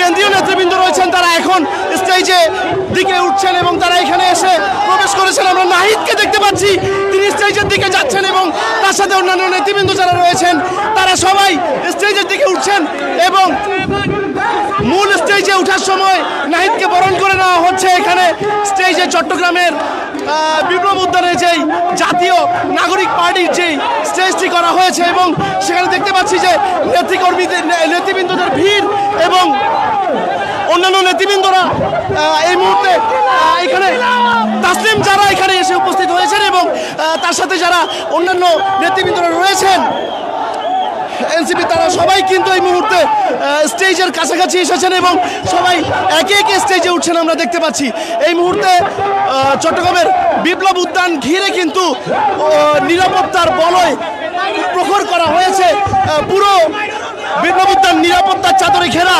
কেন্দ্রীয় নেতৃবৃন্দ রয়েছেন তারা এখন স্টেজে দিকে উঠছেন এবং তারা এখানে এসে প্রবেশ করেছেন। আমরা নাহিদকে দেখতে পাচ্ছি, তিনি স্টেজের দিকে যাচ্ছেন এবং তার সাথে অন্যান্য নেতৃবৃন্দ যারা রয়েছেন তারা সবাই স্টেজের দিকে উঠছেন এবং মূল স্টেজে ওঠার সময় নাহিদকে বরণ করে নেওয়া হচ্ছে। এখানে স্টেজে চট্টগ্রামের বিপ্লব উদ্যানে যেই জাতীয় নাগরিক পার্টির যেই স্টেজটি করা হয়েছে এবং সেখানে দেখতে পাচ্ছি যে নেতৃবৃন্দদের ভিড় এবং অন্যান্য নেতৃবৃন্দরা এই মুহূর্তে এখানে তাসলিম যারা এখানে এসে উপস্থিত হয়েছেন এবং তার সাথে যারা অন্যান্য নেতৃবৃন্দরা রয়েছেন এনসিপি, তারা সবাই কিন্তু এই মুহূর্তে স্টেজের কাছাকাছি এসেছেন এবং সবাই একে একে স্টেজে উঠছেন আমরা দেখতে পাচ্ছি। এই মুহূর্তে চট্টগ্রামের বিপ্লব উদ্যান ঘিরে কিন্তু নিরাপত্তার বলয় প্রখর করা হয়েছে। পুরো বিপ্লব উদ্যান নিরাপত্তার চাদরে ঘেরা